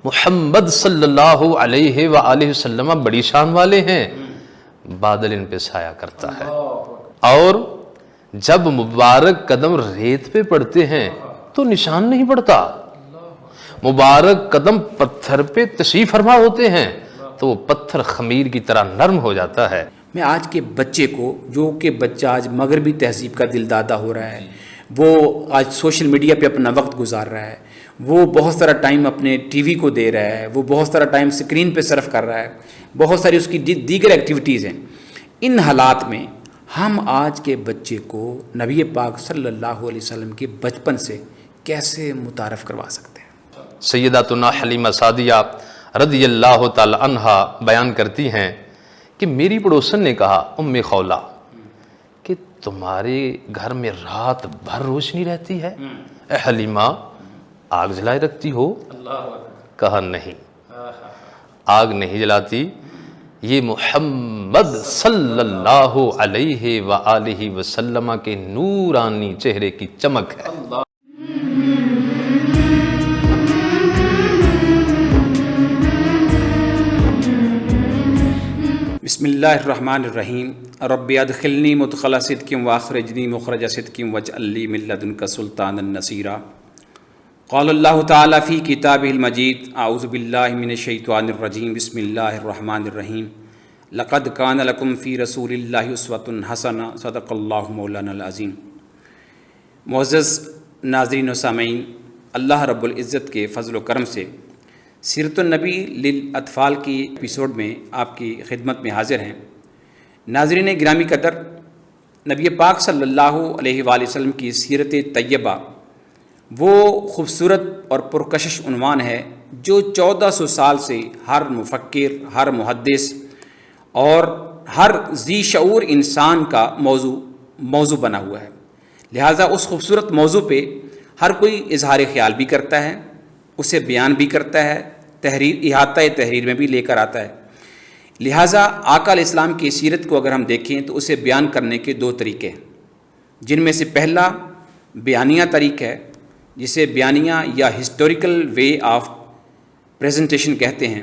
محمد صلی اللہ علیہ وآلہ وسلم بڑی شان والے ہیں، بادل ان پہ سایہ کرتا ہے، اور جب مبارک قدم ریت پہ پڑتے ہیں تو نشان نہیں پڑتا، مبارک قدم پتھر پہ تشریف فرما ہوتے ہیں تو وہ پتھر خمیر کی طرح نرم ہو جاتا ہے۔ میں آج کے بچے کو، جو کہ بچہ آج مغربی تہذیب کا دل دادا ہو رہا ہے، وہ آج سوشل میڈیا پہ اپنا وقت گزار رہا ہے، وہ بہت سارا ٹائم اپنے ٹی وی کو دے رہا ہے، وہ بہت سارا ٹائم اسکرین پہ صرف کر رہا ہے، بہت ساری اس کی دیگر ایکٹیویٹیز ہیں۔ ان حالات میں ہم آج کے بچے کو نبی پاک صلی اللہ علیہ وسلم کے بچپن سے کیسے متعارف کروا سکتے ہیں؟ سیداتنا حلیمہ سعدیہ رضی اللہ تعالی عنہا بیان کرتی ہیں کہ میری پڑوسن نے کہا، ام خولہ، کہ تمہارے گھر میں رات بھر روشنی رہتی ہے، اے حلیمہ آگ جلائے رکھتی ہو؟ کہا نہیں، آگ نہیں جلاتی، یہ محمد صلی اللہ علیہ وآلہ وسلم کے نورانی چہرے کی چمک ہے۔ بسم اللہ الرحمن الرحیم، رب ادخلنی مدخل صدق واخرجنی مخرج صدق واجعل لی من لدنک سلطانا نصیرا۔ قال اللہ تعالی فی کتابہ المجید، اعوذ باللہ من الشیطان الرجیم، بسم اللہ الرحمن الرحیم، لقد کان لکم فی رسول اللہ اسوۃ حسنہ، صدق اللہ مولانا العظیم۔ معزز ناظرین و سامعین، اللہ رب العزت کے فضل و کرم سے سیرت النبی للاطفال کی ایپیسوڈ میں آپ کی خدمت میں حاضر ہیں۔ ناظرین گرامی قدر، نبی پاک صلی اللہ علیہ وآلہ وسلم کی سیرت طیبہ وہ خوبصورت اور پرکشش عنوان ہے جو 1400 سال سے ہر مفکر، ہر محدث اور ہر ذی شعور انسان کا موضوع بنا ہوا ہے۔ لہٰذا اس خوبصورت موضوع پہ ہر کوئی اظہار خیال بھی کرتا ہے، اسے بیان بھی کرتا ہے، احاطہ تحریر میں بھی لے کر آتا ہے۔ لہٰذا آقا علیہ السلام کی سیرت کو اگر ہم دیکھیں تو اسے بیان کرنے کے دو طریقے ہیں، جن میں سے پہلا بیانیہ طریقہ ہے، جسے بیانیہ یا ہسٹوریکل وے آف پریزنٹیشن کہتے ہیں،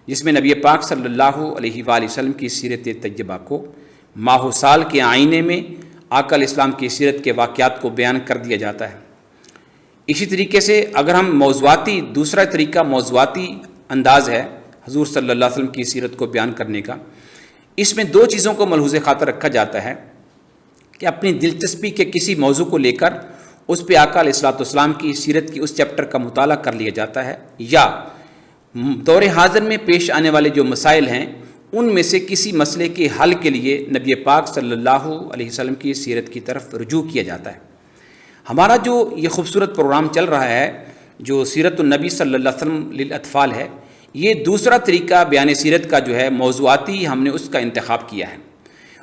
جس میں نبی پاک صلی اللہ علیہ وآلہ وسلم کی سیرت طیبہ کو ماہ و سال کے آئینے میں آقا علیہ السلام کی سیرت کے واقعات کو بیان کر دیا جاتا ہے۔ اسی طریقے سے اگر ہم دوسرا طریقہ موضوعاتی انداز ہے حضور صلی اللہ علیہ وسلم کی سیرت کو بیان کرنے کا، اس میں دو چیزوں کو ملحوظ خاطر رکھا جاتا ہے کہ اپنی دلچسپی کے کسی موضوع کو لے کر اس پہ آقا علیہ السلام کی سیرت کی اس چیپٹر کا مطالعہ کر لیا جاتا ہے، یا دور حاضر میں پیش آنے والے جو مسائل ہیں ان میں سے کسی مسئلے کے حل کے لیے نبی پاک صلی اللہ علیہ وسلم کی سیرت کی طرف رجوع کیا جاتا ہے۔ ہمارا جو یہ خوبصورت پروگرام چل رہا ہے جو سیرت النبی صلی اللہ علیہ وسلم للاطفال ہے، یہ دوسرا طریقہ بیان سیرت کا جو ہے موضوعاتی ہم نے اس کا انتخاب کیا ہے،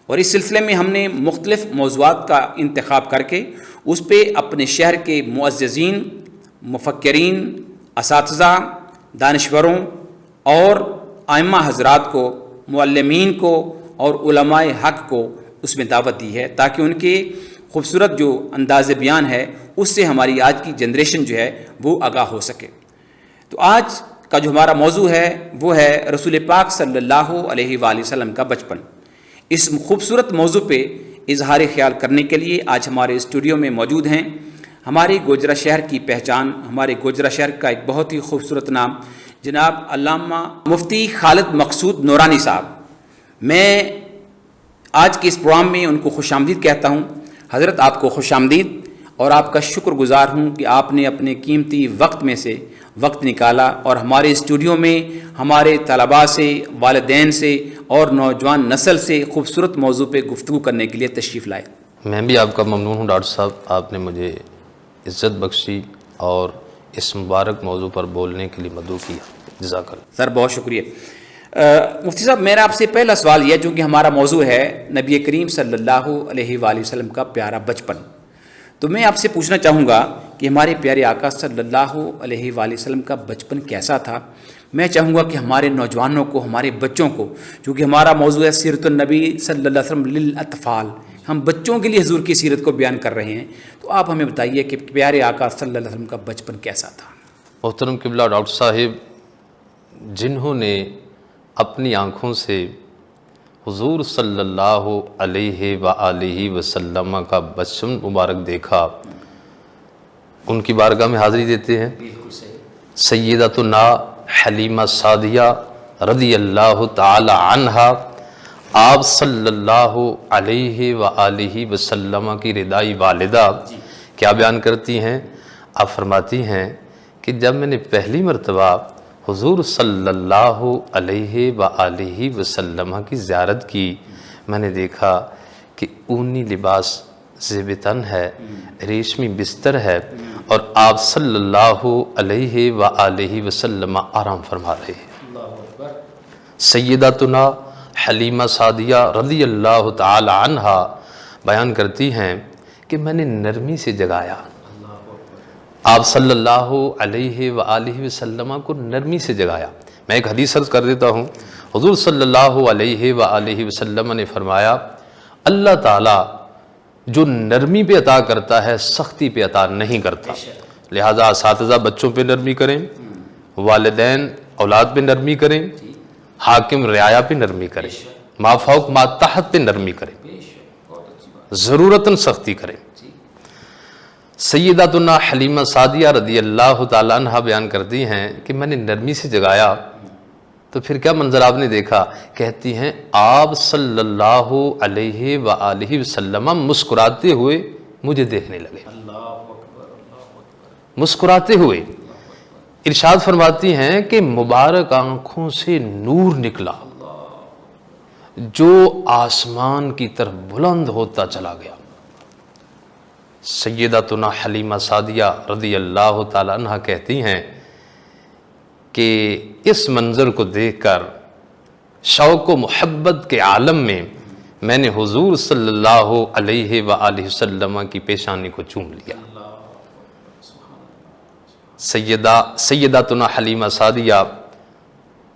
اور اس سلسلے میں ہم نے مختلف موضوعات کا انتخاب کر کے اس پہ اپنے شہر کے معززین، مفکرین، اساتذہ، دانشوروں اور ائمہ حضرات کو، معلمین کو اور علماء حق کو اس میں دعوت دی ہے، تاکہ ان کے خوبصورت جو انداز بیان ہے اس سے ہماری آج کی جنریشن جو ہے وہ آگاہ ہو سکے۔ تو آج کا جو ہمارا موضوع ہے وہ ہے رسول پاک صلی اللہ علیہ وآلہ وسلم کا بچپن۔ اس خوبصورت موضوع پہ اظہار خیال کرنے کے لیے آج ہمارے اسٹوڈیو میں موجود ہیں ہمارے گوجرا شہر کی پہچان، ہمارے گوجرا شہر کا ایک بہت ہی خوبصورت نام جناب علامہ مفتی خالد مقصود نورانی صاحب۔ میں آج کے اس پروگرام میں ان کو خوش آمدید کہتا ہوں۔ حضرت آپ کو خوش آمدید، اور آپ کا شکر گزار ہوں کہ آپ نے اپنے قیمتی وقت میں سے وقت نکالا اور ہمارے اسٹوڈیو میں ہمارے طلباء سے، والدین سے اور نوجوان نسل سے خوبصورت موضوع پہ گفتگو کرنے کے لیے تشریف لائے۔ میں بھی آپ کا ممنون ہوں ڈاکٹر صاحب، آپ نے مجھے عزت بخشی اور اس مبارک موضوع پر بولنے کے لیے مدعو کیا، جزاک اللہ۔ سر بہت شکریہ۔ مفتی صاحب، میرا آپ سے پہلا سوال یہ، چونکہ ہمارا موضوع ہے نبی کریم صلی اللہ علیہ وآلہ وسلم کا پیارا بچپن، تو میں آپ سے پوچھنا چاہوں گا کہ ہمارے پیارے آقا صلی اللہ علیہ وآلہ وسلم کا بچپن کیسا تھا۔ میں چاہوں گا کہ ہمارے نوجوانوں کو، ہمارے بچوں کو، چونکہ ہمارا موضوع ہے سیرت النبی صلی اللہ علیہ وسلم للاطفال، ہم بچوں کے لیے حضور کی سیرت کو بیان کر رہے ہیں، تو آپ ہمیں بتائیے کہ پیارے آقا صلی اللہ علیہ وسلم کا بچپن کیسا تھا۔ محترم قبلہ ڈاکٹر صاحب، جنہوں نے اپنی آنکھوں سے حضور صلی اللہ علیہ وآلہ وسلم کا بچپن مبارک دیکھا، ان کی بارگاہ میں حاضری دیتے ہیں۔ بالکل صحیح۔ سیدتنا حلیمہ سعدیہ رضی اللہ تعالی عنہا آپ صلی اللہ علیہ وآلہ وسلم کی رضائی والدہ کیا بیان کرتی ہیں؟ آپ فرماتی ہیں کہ جب میں نے پہلی مرتبہ حضور صلی اللہ علیہ وآلہ وسلم کی زیارت کی، میں نے دیکھا کہ اونی لباس زیب تن ہے، ریشمی بستر ہے، اور آپ صلی اللہ علیہ وآلہ وسلم آرام فرما رہے ہیں۔ سیدتنا حلیمہ سعدیہ رضی اللہ تعالی عنہا بیان کرتی ہیں کہ میں نے نرمی سے جگایا، آپ صلی اللہ علیہ وآلہ وسلم کو نرمی سے جگایا۔ میں ایک حدیث عرض کر دیتا ہوں، حضور صلی اللہ علیہ وآلہ وسلم نے فرمایا اللہ تعالیٰ جو نرمی پہ عطا کرتا ہے سختی پہ عطا نہیں کرتا، لہٰذا اساتذہ بچوں پہ نرمی کریں، والدین اولاد پہ نرمی کریں، حاکم رعایا پہ نرمی کریں، ما فوق ما تحت پہ نرمی کریں، ضرورتاً سختی کریں۔ سیدتنا حلیمہ سعدیہ رضی اللہ تعالیٰ عنہ بیان کرتی ہیں کہ میں نے نرمی سے جگایا تو پھر کیا منظر آپ نے دیکھا؟ کہتی ہیں آپ صلی اللہ علیہ وآلہ وسلم مسکراتے ہوئے مجھے دیکھنے لگے، مسکراتے ہوئے۔ ارشاد فرماتی ہیں کہ مبارک آنکھوں سے نور نکلا جو آسمان کی طرف بلند ہوتا چلا گیا۔ سیدتنا حلیمہ سعدیہ رضی اللہ تعالیٰ عنہ کہتی ہیں کہ اس منظر کو دیکھ کر شوق و محبت کے عالم میں نے حضور صلی اللہ علیہ وآلہ وسلم کی پیشانی کو چوم لیا۔ سیدتنا حلیمہ سعدیہ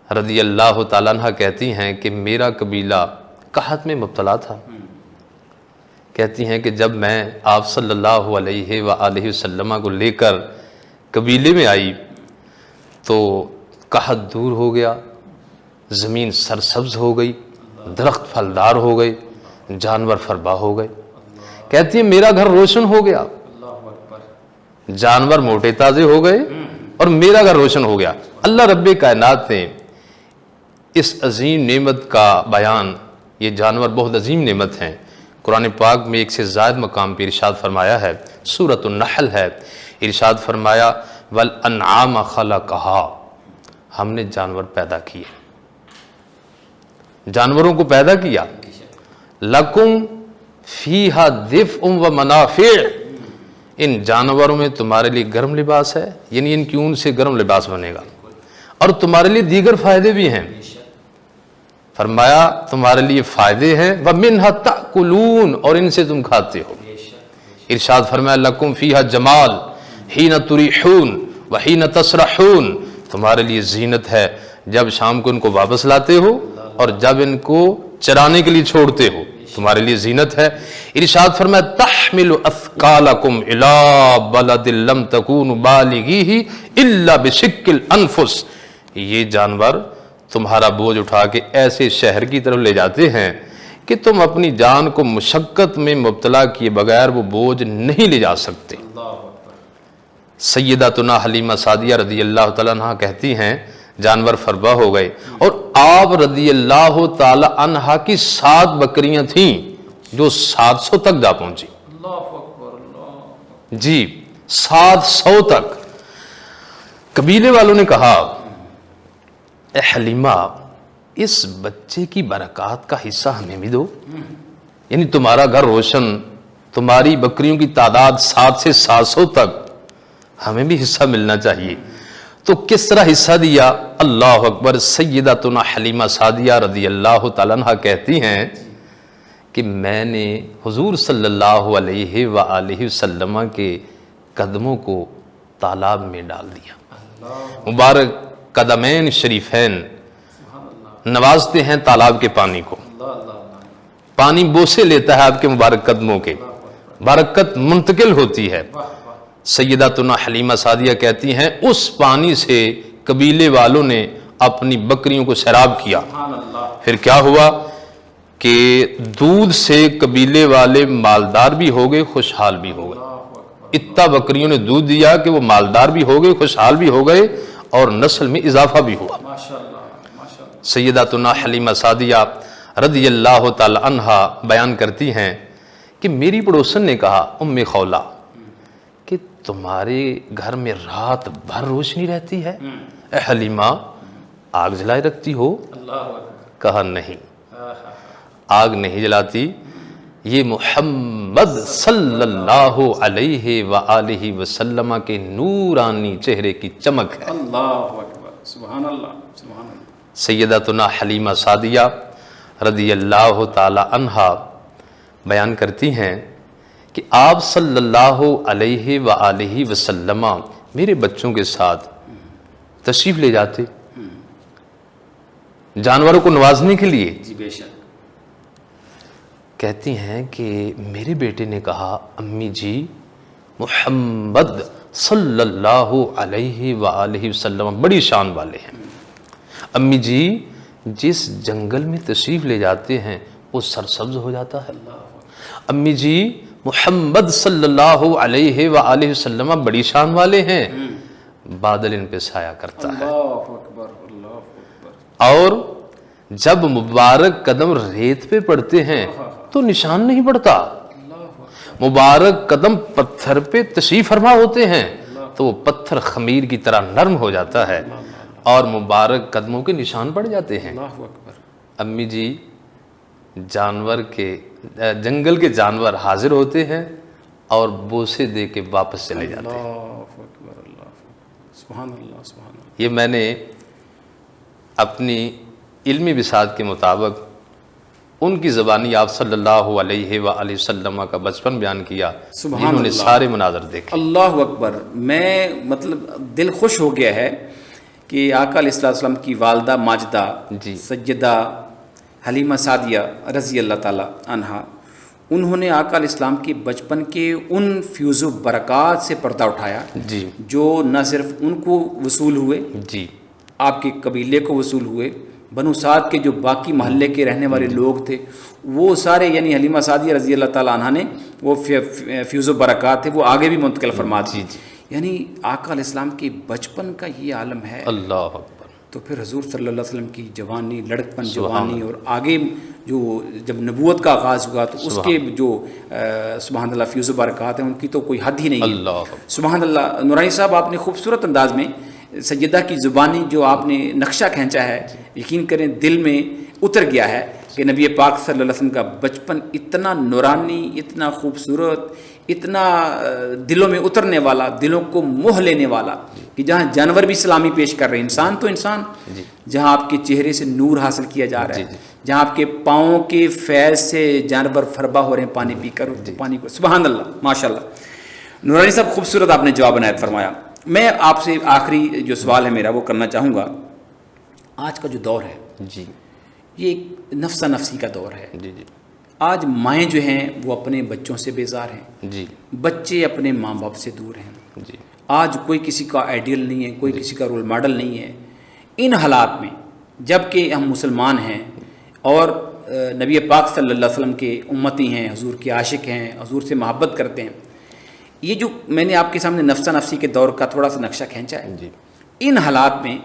رضی اللہ تعالیٰ عنہ کہتی ہیں کہ میرا قبیلہ قحط میں مبتلا تھا۔ کہتی ہیں کہ جب میں آپ صلی اللہ علیہ وآلہ وسلم کو لے کر قبیلے میں آئی تو قحط دور ہو گیا، زمین سرسبز ہو گئی، درخت پھلدار ہو گئے، جانور فربا ہو گئے۔ کہتی ہیں میرا گھر روشن ہو گیا، جانور موٹے تازے ہو گئے اور میرا گھر روشن ہو گیا۔ اللہ رب کائنات نے اس عظیم نعمت کا بیان، یہ جانور بہت عظیم نعمت ہیں، قرآن پاک میں ایک سے زائد مقام پہ ارشاد فرمایا ہے، سورۃ النحل ہے، ارشاد فرمایا وَالْأَنْعَامَ خَلَقَهَا، ہم نے جانور پیدا کیے، جانوروں کو پیدا کیا، لَكُمْ فِيهَا دِفْءٌ وَمَنَافِعٌ، ان جانوروں میں تمہارے لیے گرم لباس ہے، یعنی ان کی اون سے گرم لباس بنے گا، اور تمہارے لیے دیگر فائدے بھی ہیں۔ فرمایا تمہارے لیے فائدے ہیں وَمِنْهَا تَأْكُلُونَ، اور ان سے تم کھاتے ہو۔ ارشاد فرمایا لَكُمْ فِيهَا جَمَال حِينَ تُرِيحُونَ وَحِينَ تَسْرَحُونَ، تمہارے لیے زینت ہے جب شام کو ان کو واپس لاتے ہو اور جب ان کو چرانے کے لیے چھوڑتے ہو، تمہارے لیے زینت ہے۔ ارشاد فرمایا تحمل اثقالکم الی بلد لم تکونوا بالغیہ الا بشق الانفس، یہ جانور تمہارا بوجھ اٹھا کے ایسے شہر کی طرف لے جاتے ہیں کہ تم اپنی جان کو مشقت میں مبتلا کیے بغیر وہ بوجھ نہیں لے جا سکتے۔ سیدتنا حلیمہ سعدیہ رضی اللہ تعالیٰ عنہ کہتی ہیں جانور فربا ہو گئے اور آپ رضی اللہ تعالی عنہ کی 7 بکریاں تھیں جو 700 تک جا پہنچی، جی 700 تک۔ قبیلے والوں نے کہا اے حلیمہ اس بچے کی برکات کا حصہ ہمیں بھی دو، یعنی تمہارا گھر روشن، تمہاری بکریوں کی تعداد 7 سے 700 تک، ہمیں بھی حصہ ملنا چاہیے۔ تو کس طرح حصہ دیا؟ اللہ اکبر۔ سیدتنا حلیمہ سعدیہ رضی اللہ تعالیٰ عنہ کہتی ہیں کہ میں نے حضور صلی اللہ علیہ وآلہ وسلم کے قدموں کو تالاب میں ڈال دیا۔ مبارک قدمین شریفین نوازتے ہیں تالاب کے پانی کو، پانی بوسے لیتا ہے آپ کے مبارک قدموں کے، برکت منتقل ہوتی ہے۔ سیدتنا حلیمہ سعدیہ کہتی ہیں اس پانی سے قبیلے والوں نے اپنی بکریوں کو سیراب کیا۔ پھر کیا ہوا کہ دودھ سے قبیلے والے مالدار بھی ہو گئے، خوشحال بھی ہو گئے۔ اتنا بکریوں نے دودھ دیا کہ وہ مالدار بھی ہو گئے، خوشحال بھی ہو گئے، اور نسل میں اضافہ بھی ہوا۔ سیداتنا حلیمہ سعدیہ رضی اللہ تعالی عنہا بیان کرتی ہیں کہ میری پڑوسن نے کہا، ام خولہ، کہ تمہارے گھر میں رات بھر روشنی رہتی ہے؟ اے حلیمہ، آگ جلائے رکھتی ہو؟ کہا نہیں، آگ نہیں جلاتی، یہ محمد صلی اللہ علیہ وآلہ وسلم کے نورانی چہرے کی چمک ہے۔ اللہ اکبر، سبحان اللہ، سبحان اللہ۔ سیداتنا حلیمہ سعدیہ رضی اللہ تعالی عنہا بیان کرتی ہیں کہ آپ صلی اللہ علیہ وآلہ وسلم میرے بچوں کے ساتھ تشریف لے جاتے جانوروں کو نوازنے کے لیے۔ جی بے شک۔ کہتی ہیں کہ میرے بیٹے نے کہا، امی جی محمد صلی اللہ علیہ وآلہ وسلم بڑی شان والے ہیں، امی جی جس جنگل میں تشریف لے جاتے ہیں وہ سرسبز ہو جاتا ہے، امی جی محمد صلی اللہ علیہ وآلہ وسلم بڑی شان والے ہیں، بادل ان پہ سایہ کرتا ہے، اللہ اکبر، اللہ اکبر۔ اور جب مبارک قدم ریت پہ پڑتے ہیں تو نشان نہیں پڑتا، مبارک قدم پتھر پہ تشریف فرما ہوتے ہیں تو وہ پتھر خمیر کی طرح نرم ہو جاتا ہے اور مبارک قدموں کے نشان پڑ جاتے ہیں۔ اللہ اکبر۔ امی جی جنگل کے جانور حاضر ہوتے ہیں اور بوسے دے کے واپس چلے جاتے ہیں۔ اللہ اکبر، اللہ اکبر، سبحان اللہ، سبحان اللہ۔ یہ میں نے اپنی علمی بساط کے مطابق ان کی زبانی آپ صلی اللہ علیہ وآلہ وسلم کا بچپن بیان کیا، جنہوں نے سارے مناظر دیکھے۔ اللہ اکبر۔ میں مطلب دل خوش ہو گیا ہے کہ آقا علیہ السلام کی والدہ ماجدہ جی سیدہ حلیمہ سعدیہ رضی اللہ تعالی عنہا، انہوں نے آقا علیہ السلام کے بچپن کے ان فیوز و برکات سے پردہ اٹھایا جی جو نہ صرف ان کو وصول ہوئے، جی آپ کے قبیلے کو وصول ہوئے، بنو سعد کے جو باقی محلے کے رہنے والے لوگ تھے وہ سارے، یعنی حلیمہ سعدیہ رضی اللہ تعالیٰ عنہ نے وہ فیوز و برکات تھے وہ آگے بھی منتقل فرما دی۔ یعنی آقا علیہ السلام کے بچپن کا یہ عالم ہے۔ اللہ اکبر۔ تو پھر حضور صلی اللہ علیہ وسلم کی جوانی، لڑکپن جوانی، اور آگے جو جب نبوت کا آغاز ہوا تو اس کے جو سبحان اللہ فیوز و برکات ہیں ان کی تو کوئی حد ہی نہیں ہے۔ اللہ سبحان اللہ۔ نورانی صاحب، آپ نے خوبصورت انداز میں سیدہ کی زبانی جو آپ نے نقشہ کھینچا ہے، یقین کریں دل میں اتر گیا ہے کہ نبی پاک صلی اللہ علیہ وسلم کا بچپن اتنا نورانی، اتنا خوبصورت، اتنا دلوں میں اترنے والا، دلوں کو موہ لینے والا کہ جہاں جانور بھی سلامی پیش کر رہے ہیں، انسان تو انسان، جہاں آپ کے چہرے سے نور حاصل کیا جا رہا ہے، جہاں آپ کے پاؤں کے فیض سے جانور فربا ہو رہے ہیں پانی پی کر، پانی کو، سبحان اللہ، ماشاء اللہ۔ نورانی صاحب خوبصورت آپ نے جواب عنایت فرمایا۔ میں آپ سے آخری جو سوال ہے میرا وہ کرنا چاہوں گا۔ آج کا جو دور ہے جی یہ ایک نفسا نفسی کا دور ہے۔ جی جی آج مائیں جو ہیں وہ اپنے بچوں سے بیزار ہیں، جی بچے اپنے ماں باپ سے دور ہیں۔ جی آج کوئی کسی کا آئیڈیل نہیں ہے، کوئی کسی کا رول ماڈل نہیں ہے۔ ان حالات میں جب کہ ہم مسلمان ہیں اور نبی پاک صلی اللہ علیہ وسلم کے امتی ہیں، حضور کے عاشق ہیں، حضور سے محبت کرتے ہیں، یہ جو میں نے آپ کے سامنے نفسا نفسی کے دور کا تھوڑا سا نقشہ کھینچا ہے، جی ان حالات میں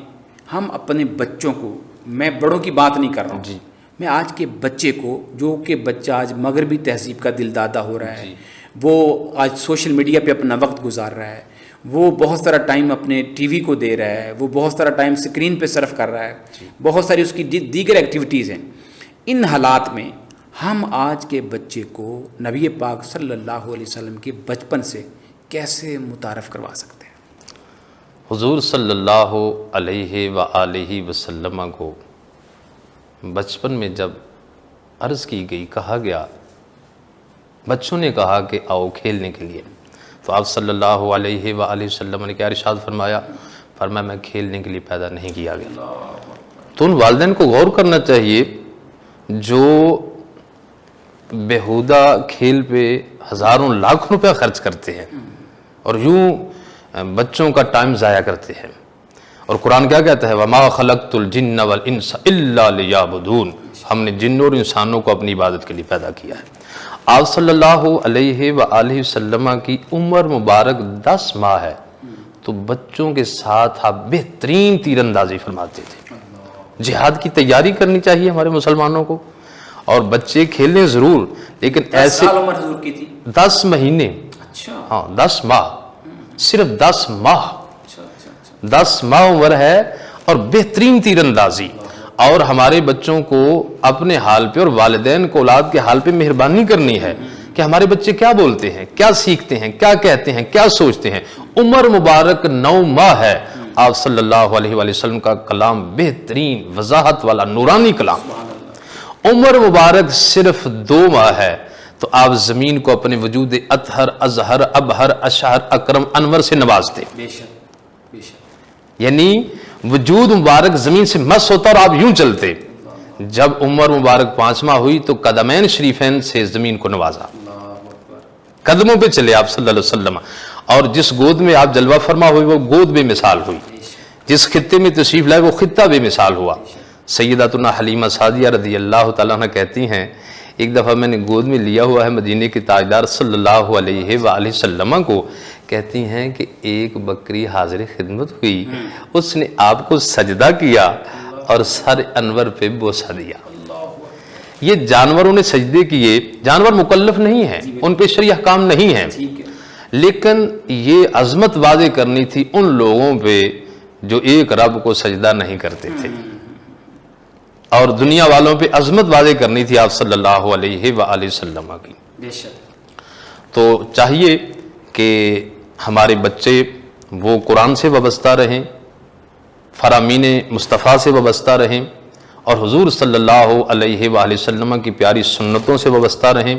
ہم اپنے بچوں کو، میں بڑوں کی بات نہیں کر رہا ہوں، جی میں آج کے بچے کو، جو کہ بچہ آج مغربی تہذیب کا دل دادا ہو رہا ہے، وہ آج سوشل میڈیا پہ اپنا وقت گزار رہا ہے، وہ بہت سارا ٹائم اپنے ٹی وی کو دے رہا ہے، وہ بہت سارا ٹائم اسکرین پہ صرف کر رہا ہے، بہت ساری اس کی دیگر ایکٹیویٹیز ہیں۔ ان حالات میں ہم آج کے بچے کو نبی پاک صلی اللہ علیہ وسلم کے بچپن سے کیسے متعارف کروا سکتے ہیں؟ حضور صلی اللہ علیہ وآلہ وسلم کو بچپن میں جب عرض کی گئی، کہا گیا، بچوں نے کہا کہ آؤ کھیلنے کے لیے، تو آپ صلی اللہ علیہ وآلہ وسلم نے کیا ارشاد فرمایا؟ فرمایا میں کھیلنے کے لیے پیدا نہیں کیا گیا۔ تو ان والدین کو غور کرنا چاہیے جو بیہودہ کھیل پہ ہزاروں لاکھ روپیہ خرچ کرتے ہیں اور یوں بچوں کا ٹائم ضائع کرتے ہیں، اور قرآن کیا کہتا ہے وَمَا خَلَقْتُ الْجِنَّ وَالْإِنسَ إِلَّا لِيَعْبُدُونَ، ہم نے جن اور انسانوں کو اپنی عبادت کے لیے پیدا کیا ہے۔ آپ صلی اللہ علیہ وآلہ وسلم کی عمر مبارک 10 ماہ ہے تو بچوں کے ساتھ آپ بہترین تیر اندازی فرماتے تھے۔ جہاد کی تیاری کرنی چاہیے ہمارے مسلمانوں کو، اور بچے کھیلنے ضرور، لیکن 10 ایسے سال عمر حضور کی تھی؟ 10 مہینے، اچھا ہاں 10 ماہ، صرف 10 ماہ، اچھا اچھا 10 ماہ عمر ہے اور بہترین تیر اندازی۔ اور ہمارے بچوں کو اپنے حال پہ اور والدین کو اولاد کے حال پہ مہربانی کرنی ہے کہ ہمارے بچے کیا بولتے ہیں، کیا سیکھتے ہیں، کیا کہتے ہیں، کیا سوچتے ہیں۔ عمر مبارک 9 ماہ ہے، آپ صلی اللہ علیہ وآلہ وسلم کا کلام بہترین وضاحت والا نورانی کلام۔ عمر مبارک صرف 2 ماہ ہے تو آپ زمین کو اپنے وجود اطہر، ازہر، ابہر، اشہر، اکرم، انور سے نوازتے، بے شک بے شک۔ یعنی وجود مبارک زمین سے مس ہوتا اور آپ یوں چلتے۔ جب عمر مبارک 5 ماہ ہوئی تو قدمین شریفین سے زمین کو نوازا، قدموں پہ چلے آپ صلی اللہ علیہ وسلم، اور جس گود میں آپ جلوہ فرما ہوئے وہ گود بے مثال ہوئی، جس خطے میں تشریف لائے وہ خطہ بے مثال ہوا۔ سیداتنا حلیمہ سعدیہ رضی اللہ تعالیٰ عنہ کہتی ہیں ایک دفعہ میں نے گود میں لیا ہوا ہے مدینے کے تاجدار صلی اللہ علیہ وآلہ وسلم کو، کہتی ہیں کہ ایک بکری حاضر خدمت ہوئی، اس نے آپ کو سجدہ کیا اور سر انور پہ بوسہ دیا۔ یہ جانوروں نے سجدے کیے، جانور مکلف نہیں ہیں، ان پہ شرعی احکام نہیں ہیں، لیکن یہ عظمت واضح کرنی تھی ان لوگوں پہ جو ایک رب کو سجدہ نہیں کرتے تھے، اور دنیا والوں پہ عظمت واضح کرنی تھی آپ صلی اللہ علیہ وآلہ وسلم کی۔ بے شک۔ تو چاہیے کہ ہمارے بچے وہ قرآن سے وابستہ رہیں، فرامین مصطفیٰ سے وابستہ رہیں، اور حضور صلی اللہ علیہ وآلہ وسلم کی پیاری سنتوں سے وابستہ رہیں۔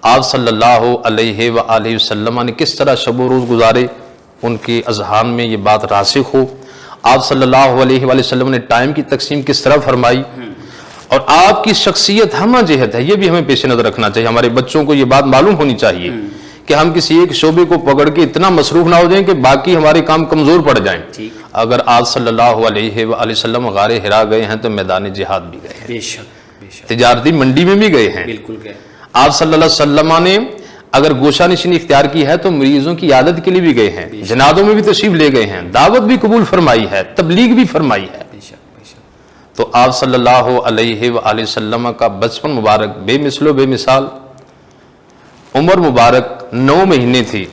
آپ صلی اللہ علیہ وآلہ وسلم نے کس طرح شب و روز گزارے ان کے اذہان میں یہ بات راسخ ہو۔ آپ صلی اللہ علیہ وآلہ وسلم نے ٹائم کی تقسیم کس طرح فرمائی، اور آپ کی شخصیت ہمہ جہت ہے، یہ بھی ہمیں پیش نظر رکھنا چاہیے۔ ہمارے بچوں کو یہ بات معلوم ہونی چاہیے کہ ہم کسی ایک شعبے کو پکڑ کے اتنا مصروف نہ ہو جائیں کہ باقی ہمارے کام کمزور پڑ جائیں۔ اگر آپ صلی اللہ علیہ وآلہ وسلم غار حرا گئے ہیں تو میدان جہاد بھی گئے ہیں، بے شک بے شک، تجارتی منڈی میں بھی گئے ہیں۔ بالکل گئے۔ آپ صلی اللہ علیہ وسلم نے اگر گوشہ نشینی اختیار کی ہے تو مریضوں کی عیادت کے لیے بھی گئے ہیں، جنازوں میں بھی تشریف لے گئے ہیں، دعوت بھی قبول فرمائی ہے، تبلیغ بھی فرمائی ہے۔ بے شک بے شک۔ تو آپ صلی اللہ علیہ وآلہ وسلم کا بچپن مبارک بے مثل و بے مثال، عمر مبارک 9 مہینے تھی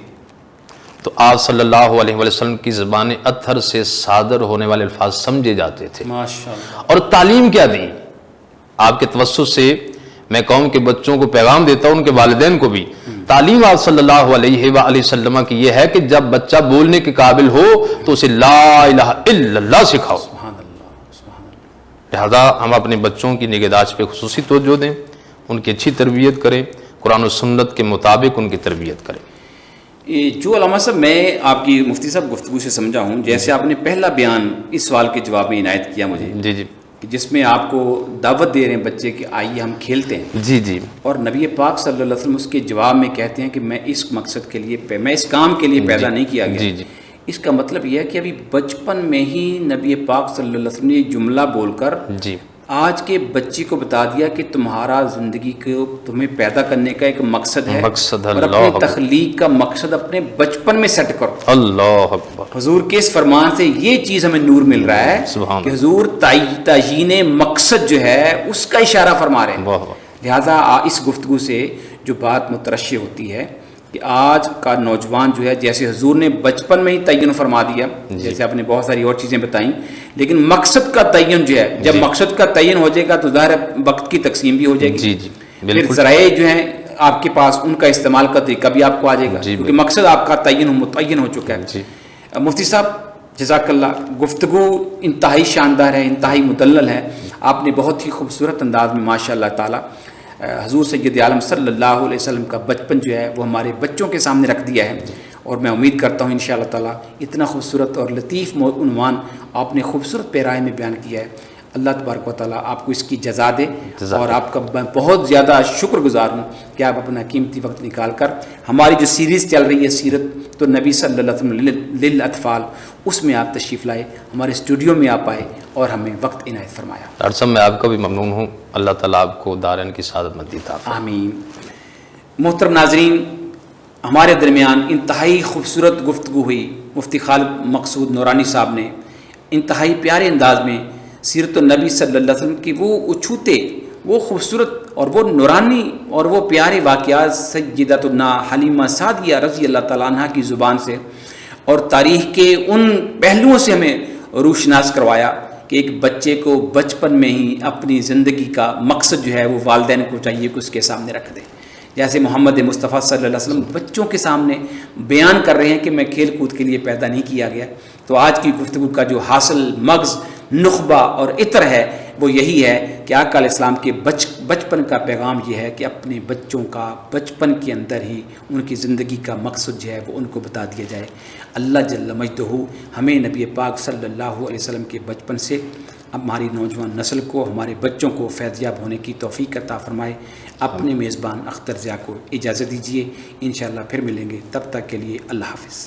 تو آپ صلی اللہ علیہ وآلہ وسلم کی زبان اطہر سے صادر ہونے والے الفاظ سمجھے جاتے تھے۔ ماشاءاللہ۔ اور تعلیم کیا دی آپ کے توسط سے، میں قوم کے بچوں کو پیغام دیتا ہوں، ان کے والدین کو بھی تعلیم آپ صلی اللہ علیہ وآلہ وسلم کی یہ ہے کہ جب بچہ بولنے کے قابل ہو تو اسے لا الہ الا اللہ سکھاؤ۔ سبحان اللہ سبحان اللہ۔ لہذا ہم اپنے بچوں کی نگہداشت پہ خصوصی توجہ دیں، ان کی اچھی تربیت کریں، قرآن و سنت کے مطابق ان کی تربیت کریں۔ جو علامہ صاحب میں آپ کی مفتی صاحب گفتگو سے سمجھا ہوں، جیسے آپ نے پہلا بیان اس سوال کے جواب میں عنایت کیا مجھے، جی جی جس میں آپ کو دعوت دے رہے ہیں بچے کہ آئیے ہم کھیلتے ہیں، جی جی اور نبی پاک صلی اللہ علیہ وسلم اس کے جواب میں کہتے ہیں کہ میں اس مقصد کے لیے، میں اس کام کے لیے پیدا نہیں کیا گیا۔ جی جی اس کا مطلب یہ ہے کہ ابھی بچپن میں ہی نبی پاک صلی اللہ علیہ وسلم نے یہ جملہ بول کر جی آج کے بچی کو بتا دیا کہ تمہارا زندگی کو تمہیں پیدا کرنے کا ایک مقصد ہے، مقصد اور اللہ اپنے اکبر، تخلیق کا مقصد اپنے بچپن میں سیٹ کرو۔ اللہ اکبر، حضور کے اس فرمان سے یہ چیز ہمیں نور مل رہا ہے سبحان کہ حضور تعیین مقصد جو ہے اس کا اشارہ فرما رہے ہیں۔ واہ واہ، لہٰذا اس گفتگو سے جو بات مترشح ہوتی ہے کہ آج کا نوجوان جو ہے، جیسے حضور نے بچپن میں ہی تعین فرما دیا، جیسے آپ نے بہت ساری اور چیزیں بتائیں، لیکن مقصد کا تعین جو ہے، جب مقصد کا تعین ہو جائے گا تو ظاہر ہے وقت کی تقسیم بھی ہو جائے گی، جی جی پھر بالکل، ذرائع جو ہیں آپ کے پاس ان کا استعمال کا طریقہ بھی آپ کو آ جائے گا، جی کیونکہ مقصد آپ کا متعین ہو چکا ہے۔ جی مفتی صاحب جزاک اللہ، گفتگو انتہائی شاندار ہے، انتہائی مدلل ہے، آپ نے بہت ہی خوبصورت انداز میں ماشاء اللہ تعالیٰ حضور سید عالم صلی اللہ علیہ وسلم کا بچپن جو ہے وہ ہمارے بچوں کے سامنے رکھ دیا ہے، اور میں امید کرتا ہوں انشاءاللہ تعالیٰ اتنا خوبصورت اور لطیف عنوان آپ نے خوبصورت پیرائے میں بیان کیا ہے، اللہ تبارک و تعالیٰ آپ کو اس کی جزا دے، اور آپ کا میں بہت زیادہ شکر گزار ہوں کہ آپ اپنا قیمتی وقت نکال کر ہماری جو سیریز چل رہی ہے سیرت تو نبی صلی اللہ علیہ وسلم للاطفال، اس میں آپ تشریف لائے، ہمارے اسٹوڈیو میں آپ آئے اور ہمیں وقت عنایت فرمایا۔ ڈاکٹر صاحب میں آپ کا بھی ممنون ہوں، اللہ تعالیٰ آپ کو دارین کی سعادت مندی عطا فرمائے۔ آمین۔ محترم ناظرین، ہمارے درمیان انتہائی خوبصورت گفتگو ہوئی، مفتی خالد مقصود نورانی صاحب نے انتہائی پیارے انداز میں سیرت النبی صلی اللہ علیہ وسلم کی وہ اچھوتے، وہ خوبصورت اور وہ نورانی اور وہ پیارے واقعات سیدتنا حلیمہ سعدیہ رضی اللہ تعالیٰ عنہ کی زبان سے اور تاریخ کے ان پہلوؤں سے ہمیں روشناس کروایا کہ ایک بچے کو بچپن میں ہی اپنی زندگی کا مقصد جو ہے وہ والدین کو چاہیے کہ اس کے سامنے رکھ دے۔ جیسے محمد مصطفیٰ صلی اللہ علیہ وسلم بچوں کے سامنے بیان کر رہے ہیں کہ میں کھیل کود کے لیے پیدا نہیں کیا گیا، تو آج کی گفتگو کا جو حاصل مغز، نخبہ اور عطر ہے وہ یہی ہے کہ آقا علیہ السلام کے بچپن کا پیغام یہ ہے کہ اپنے بچوں کا بچپن کے اندر ہی ان کی زندگی کا مقصد جو ہے وہ ان کو بتا دیا جائے۔ اللہ جل مجدہ ہمیں نبی پاک صلی اللہ علیہ وسلم کے بچپن سے ہماری نوجوان نسل کو، ہمارے بچوں کو فیضیاب ہونے کی توفیق عطا فرمائے۔ اپنے میزبان اختر ضیاء کو اجازت دیجیے، انشاءاللہ پھر ملیں گے، تب تک کے لیے اللہ حافظ۔